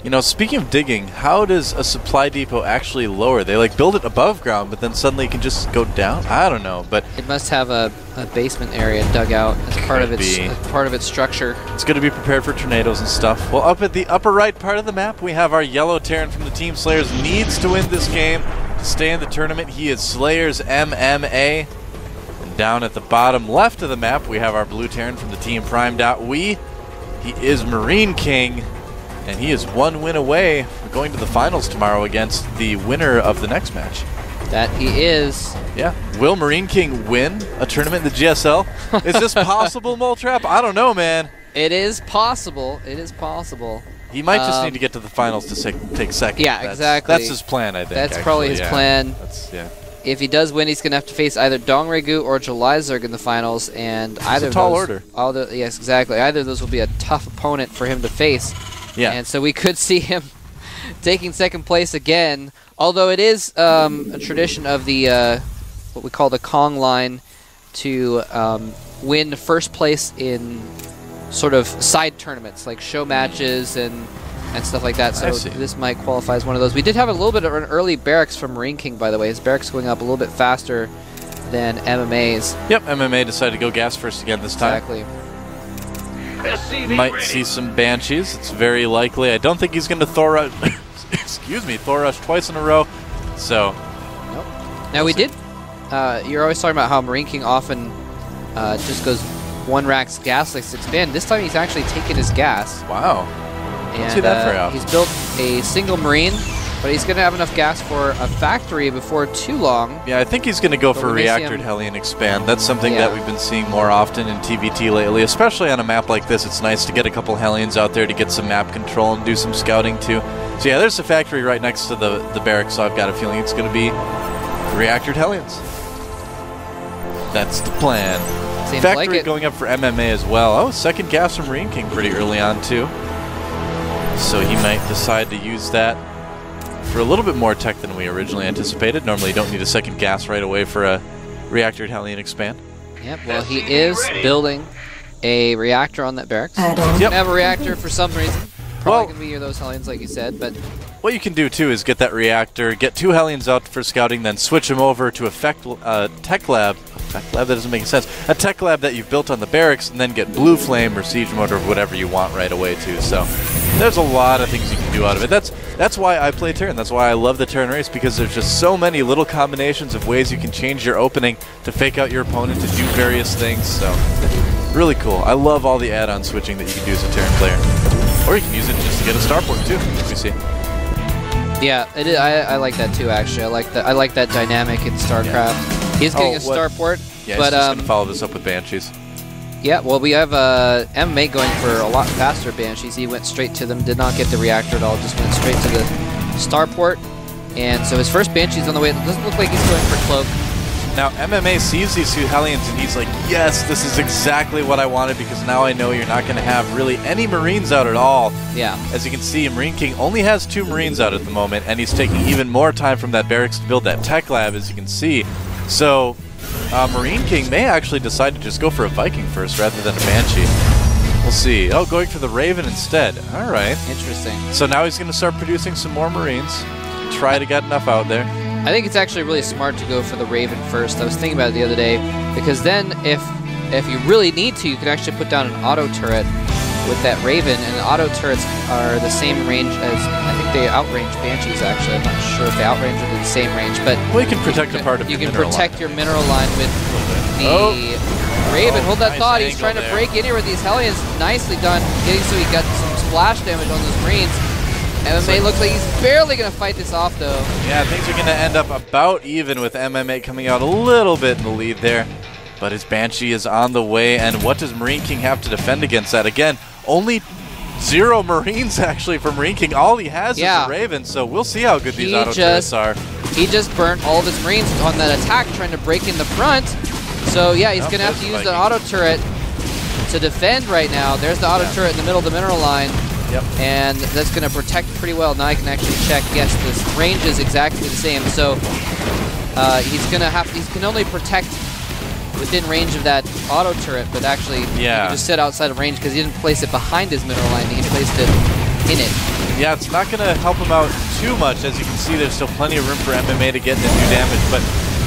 You know, speaking of digging, how does a supply depot actually lower? They like build it above ground, but then suddenly it can just go down? I don't know, but it must have a basement area dug out as part of its structure. It's going to be prepared for tornadoes and stuff. Well, up at the upper right part of the map, we have our yellow Terran from the Team Slayers. Needs to win this game to stay in the tournament. He is Slayers MMA. And down at the bottom left of the map, we have our blue Terran from the Team Prime.we. He is MarineKing. And he is one win away from going to the finals tomorrow against the winner of the next match. That he is. Yeah. Will MarineKing win a tournament in the GSL? Is this possible, Moletrap? I don't know, man. It is possible. It is possible. He might just need to get to the finals to take second. Yeah, exactly. That's his plan, I think. That's probably his plan. Yeah. If he does win, he's going to have to face either Dongregu or Jelizerg in the finals, and either it's a tall order. Yes, exactly. Either of those will be a tough opponent for him to face. Yeah. And so we could see him taking second place again, although it is a tradition of the what we call the Kong line to win first place in sort of side tournaments, like show matches and stuff like that. So this might qualify as one of those. We did have a little bit of an early barracks from MarineKing, by the way. His barracks going up a little bit faster than MMA's. Yep, MMA decided to go gas first again this time. Exactly. Might see some Banshees. It's very likely. I don't think he's going to Thor Rush. Excuse me, Thor Rush twice in a row. So. Nope. Now we did. You're always talking about how MarineKing often just goes one racks gas like 6-band. This time he's actually taken his gas. Wow. And don't see that very often. He's built a single Marine, but he's going to have enough gas for a factory before too long. Yeah, I think he's going to go for Reactored Hellion Expand. That's something that we've been seeing more often in TVT lately, especially on a map like this. It's nice to get a couple Hellions out there to get some map control and do some scouting too. So yeah, there's a factory right next to the barracks, so I've got a feeling it's going to be Reactored Hellions. That's the plan. Seems factory like it. Going up for MMA as well. Oh, second gas from MarineKing pretty early on too. So he might decide to use that for a little bit more tech than we originally anticipated. Normally you don't need a second gas right away for a Reactored Hellion Expand. Yep, well he is building a reactor on that barracks. Yep. Have a reactor for some reason. Probably going to be those Hellions like you said, but... What you can do too is get that reactor, get 2 Hellions out for scouting, then switch them over to a tech lab. That doesn't make sense. A tech lab that you've built on the barracks, and then get Blue Flame or Siege Motor or whatever you want right away too. So there's a lot of things you can do out of it. That's why I play Terran. That's why I love the Terran race, because there's just so many little combinations of ways you can change your opening to fake out your opponent to do various things. So really cool. I love all the add-on switching that you can do as a Terran player. Or you can use it just to get a starport too, as we see. Yeah, I like that too. Actually, I like that dynamic in Starcraft. Yeah. He's getting a starport. Yeah, but he's just gonna follow this up with Banshees. Yeah, well, we have MMA going for a lot faster Banshees. He went straight to them, did not get the reactor at all, just went straight to the starport. And so his first Banshee's on the way. It doesn't look like he's going for Cloak. Now, MMA sees these 2 Hellions, and he's like, yes, this is exactly what I wanted, because now I know you're not going to have really any Marines out at all. Yeah. As you can see, MarineKing only has 2 Marines out at the moment, and he's taking even more time from that barracks to build that tech lab, as you can see. So, MarineKing may actually decide to just go for a Viking first rather than a Banshee. We'll see. Oh, going for the Raven instead. All right. Interesting. So now he's going to start producing some more Marines. Try to get enough out there. I think it's actually really smart to go for the Raven first. I was thinking about it the other day, because then if you really need to, you can actually put down an auto turret with that Raven, and the auto turrets are the same range as, I think they outrange Banshees actually. I'm not sure if they outrange or the same range, but well, you can protect a part of your mineral line. You can protect your mineral line with the Raven. Hold that thought. He's trying to break in here with these Hellions. Nicely done, getting so he got some splash damage on those Marines. MMA looks like he's barely going to fight this off, though. Yeah, things are going to end up about even with MMA coming out a little bit in the lead there. But his Banshee is on the way, and what does MarineKing have to defend against that? Again, only 0 Marines, actually, for MarineKing. All he has is a Raven, so we'll see how good these auto turrets are. He just burnt all of his Marines on that attack, trying to break in the front. So, yeah, he's going to have to use the auto turret to defend right now. There's the auto turret in the middle of the mineral line. Yep. And that's going to protect pretty well. Now I can actually check. Yes, this range is exactly the same. So he's going to have. He can only protect within range of that auto turret, but actually he can just sit outside of range because he didn't place it behind his mineral line. He placed it in it. Yeah, it's not going to help him out too much. As you can see, there's still plenty of room for MMA to get in and do damage, but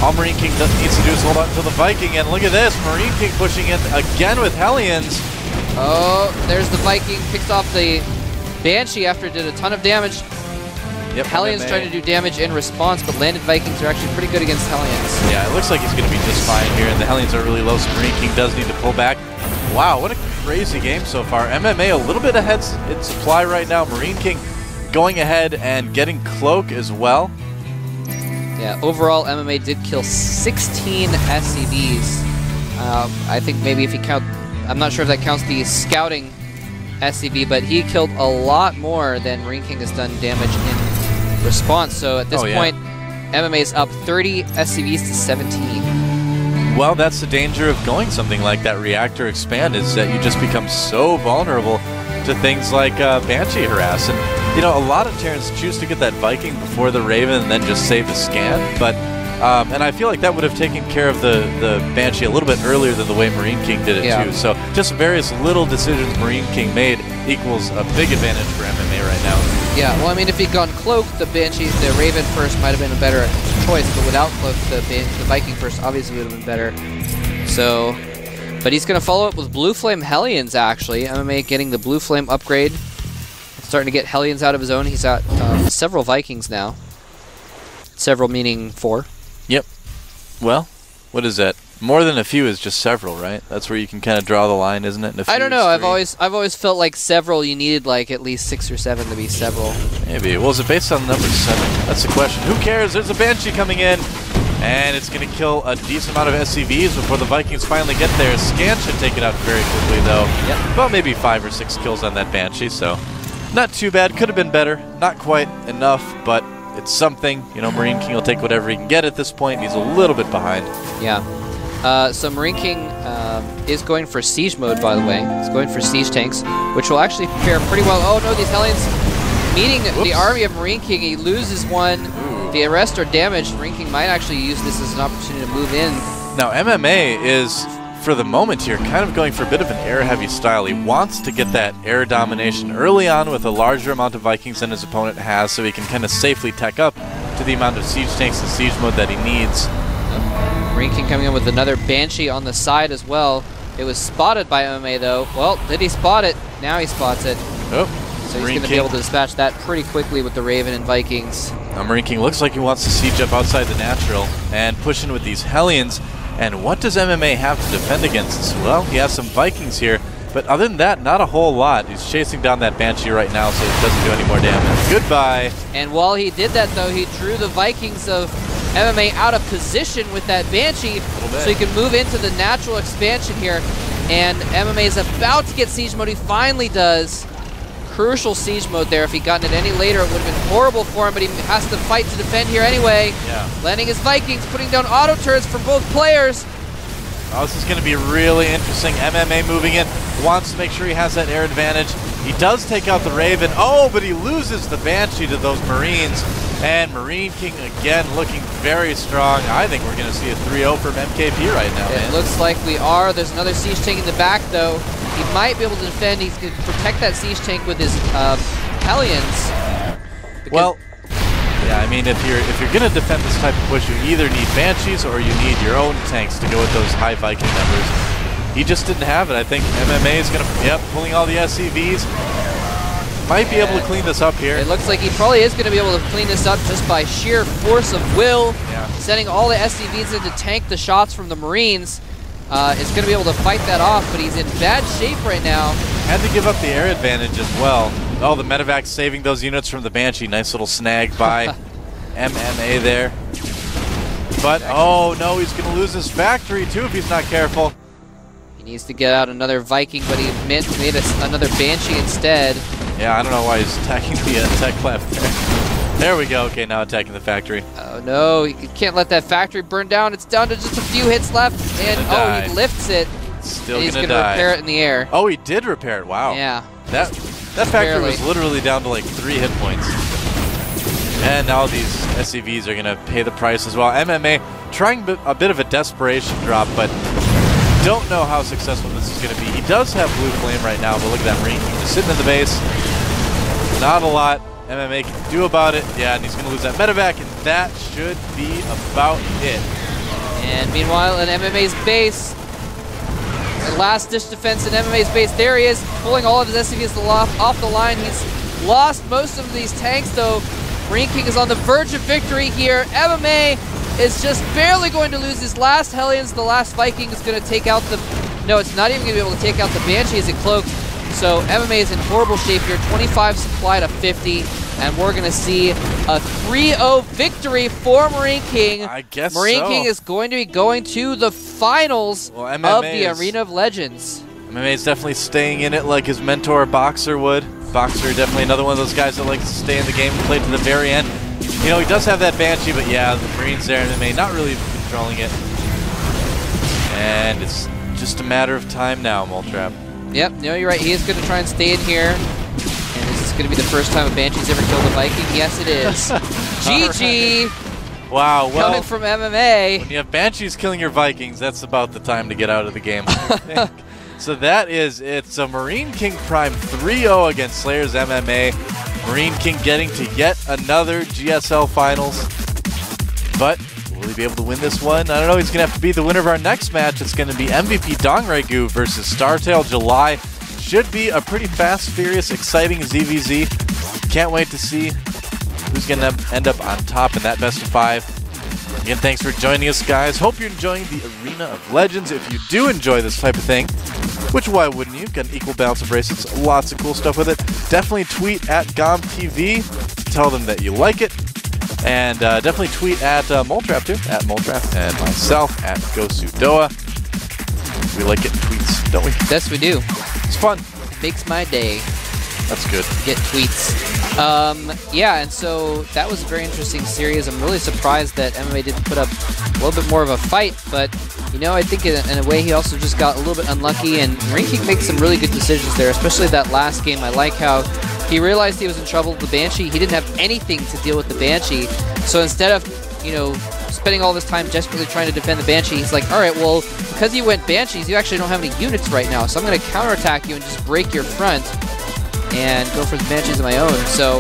all MarineKing needs to do is hold on to the Viking, and look at this, MarineKing pushing in again with Hellions. Oh, there's the Viking, picks off the Banshee after it did a ton of damage. Yep, Hellions trying to do damage in response, but landed Vikings are actually pretty good against Hellions. Yeah, it looks like he's going to be just fine here, and the Hellions are really low, so MarineKing does need to pull back. Wow, what a crazy game so far. MMA a little bit ahead in supply right now. MarineKing going ahead and getting Cloak as well. Yeah, overall MMA did kill 16 SCVs. I think maybe if you count, I'm not sure if that counts the scouting SCV, but he killed a lot more than MarineKing has done damage in response. So at this point, MMA is up 30 SCVs to 17. Well, that's the danger of going something like that reactor expand, is that you just become so vulnerable to things like Banshee harass. And, you know, a lot of Terrans choose to get that Viking before the Raven and then just save the scan. But, and I feel like that would have taken care of the Banshee a little bit earlier than the way MarineKing did it too. So just various little decisions MarineKing made equals a big advantage for MMA right now. Yeah, well, I mean, if he'd gone Cloak, the Raven first might have been a better choice, but without Cloak, the Viking first obviously would have been better. So, but he's going to follow up with Blue Flame Hellions, actually. MMA getting the Blue Flame upgrade. Starting to get Hellions out of his own. He's got several Vikings now. Several meaning 4. Yep. Well, what is that? More than a few is just several, right? That's where you can kind of draw the line, isn't it? And a few I don't know. is 3. I've always felt like several. You needed like at least 6 or 7 to be several. Maybe. Well, is it based on number 7? That's the question. Who cares? There's a Banshee coming in, and it's going to kill a decent amount of SCVs before the Vikings finally get there. Scan should take it out very quickly, though. Yep. Well, maybe 5 or 6 kills on that Banshee, so not too bad. Could have been better. Not quite enough, but it's something. You know, MarineKing will take whatever he can get at this point. He's a little bit behind. Yeah. So MarineKing is going for siege mode, by the way. He's going for siege tanks, which will actually prepare pretty well. Oh no, these Hellions meeting the army of MarineKing. He loses one. If the arrest or damage, MarineKing might actually use this as an opportunity to move in. Now MMA is, for the moment here, kind of going for a bit of an air-heavy style. He wants to get that air domination early on with a larger amount of Vikings than his opponent has, so he can kind of safely tech up to the amount of siege tanks and siege mode that he needs. MarineKing coming in with another Banshee on the side as well. It was spotted by MMA though. Well, did he spot it? Now he spots it. Oh, so he's going to be able to dispatch that pretty quickly with the Raven and Vikings. Now MarineKing looks like he wants to siege up outside the natural and push in with these Hellions. And what does MMA have to defend against? Well, he has some Vikings here, but other than that, not a whole lot. He's chasing down that Banshee right now, so it doesn't do any more damage. Goodbye. And while he did that, though, he drew the Vikings of MMA out of position with that Banshee, so he can move into the natural expansion here. And MMA is about to get siege mode. He finally does. Crucial siege mode there. If he'd gotten it any later, it would have been horrible for him, but he has to fight to defend here anyway. Yeah. Landing his Vikings, putting down auto turrets for both players. Oh, this is going to be really interesting. MMA moving in, wants to make sure he has that air advantage. He does take out the Raven. Oh, but he loses the Banshee to those Marines. And MarineKing again looking very strong. I think we're going to see a 3-0 from MKP right now, man. It looks like we are. There's another siege tank in the back, though. He might be able to defend. He's going to protect that siege tank with his Hellions. Well, yeah, I mean, if you're going to defend this type of push, you either need Banshees or you need your own tanks to go with those high Viking numbers. He just didn't have it. I think MMA is going to, pulling all the SCVs. Might be able to clean this up here. It looks like he probably is going to be able to clean this up just by sheer force of will. Yeah. Sending all the SCVs in to tank the shots from the Marines. Is going to be able to fight that off, but he's in bad shape right now. Had to give up the air advantage as well. Oh, the medevac saving those units from the Banshee. Nice little snag by MMA there. But, oh no, he's going to lose his factory too if he's not careful. He needs to get out another Viking, but he made another Banshee instead. Yeah, I don't know why he's attacking the tech lab there. There we go. Okay, now attacking the factory. Oh no, he can't let that factory burn down. It's down to just a few hits left, and he lifts it. Still he's gonna repair it in the air. Oh, he did repair it. Wow. Yeah. That factory was literally down to like 3 hit points. And now these SCVs are gonna pay the price as well. MMA trying a bit of a desperation drop, but don't know how successful this is going to be. He does have Blue Flame right now, but look at that MarineKing just sitting in the base. Not a lot MMA can do about it. Yeah, and he's going to lose that medevac, and that should be about it. And meanwhile, in MMA's base, the last-ditch defense in MMA's base, there he is, pulling all of his SCVs off the line. He's lost most of these tanks, though. MarineKing is on the verge of victory here. MMA is just barely going to lose his last Hellions. The last Viking is going to take out the... No, it's not even going to be able to take out the Banshee as it cloaked. So MMA is in horrible shape here. 25 supply to 50. And we're going to see a 3-0 victory for MarineKing. I guess MarineKing so. is going to be going to the finals of the Arena of Legends. MMA is definitely staying in it like his mentor Boxer would. Boxer, definitely another one of those guys that likes to stay in the game and play to the very end. You know, he does have that Banshee, but yeah, the Marines there, MMA not really controlling it. And it's just a matter of time now, Moltrap. Yep, no, you're right. He is going to try and stay in here. And this is going to be the first time a Banshee's ever killed a Viking. Yes, it is. GG! Right. Wow, well, coming from MMA. When you have Banshees killing your Vikings, that's about the time to get out of the game, I think. So that is it. So MarineKing Prime 3-0 against Slayers MMA. MarineKing getting to yet another GSL Finals. But will he be able to win this one? I don't know. He's going to have to be the winner of our next match. It's going to be MVP Dongregu versus Startail July. Should be a pretty fast, furious, exciting ZVZ. Can't wait to see who's going to end up on top in that best of 5. Again, thanks for joining us, guys. Hope you're enjoying the Arena of Legends. If you do enjoy this type of thing, which why wouldn't you? Got an equal balance of bracelets, lots of cool stuff with it. Definitely tweet at GOMTV to tell them that you like it. And definitely tweet at Moltrap too, at Moltrap, and myself at GoSudoa. We like getting tweets, don't we? Yes, we do. It's fun. It makes my day. That's good. Get tweets. Yeah, and so that was a very interesting series. I'm really surprised that MMA didn't put up a little bit more of a fight, but you know, I think in a way he also just got a little bit unlucky, and MarineKing makes some really good decisions there, especially that last game. I like how he realized he was in trouble with the Banshee. He didn't have anything to deal with the Banshee, so instead of, you know, spending all this time desperately trying to defend the Banshee, he's like, all right, well, because you went Banshees, you actually don't have any units right now, so I'm going to counterattack you and just break your front and go for the Banshees of my own. So,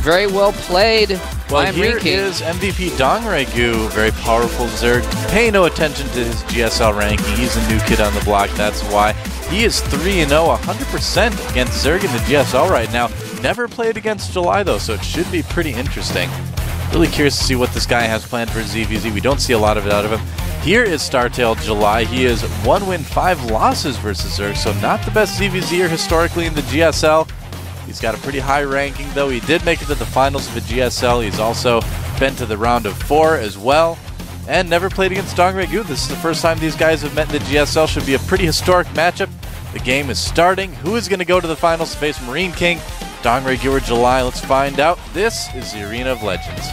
very well played. Well, here is MVP Dongregu, very powerful Zerg. Pay no attention to his GSL ranking. He's a new kid on the block, that's why. He is 3-0, 100% against Zerg in the GSL right now. Never played against July, though, so it should be pretty interesting. Really curious to see what this guy has planned for ZVZ. We don't see a lot of it out of him. Here is Startail July. He is 1 win, 5 losses versus Zerg, so not the best ZVZer historically in the GSL. He's got a pretty high ranking, though. He did make it to the finals of the GSL. He's also been to the round of 4 as well, and never played against Dongregu. This is the first time these guys have met in the GSL. Should be a pretty historic matchup. The game is starting. Who is going to go to the finals to face MarineKing, Dongregu, or July? Let's find out. This is the Arena of Legends.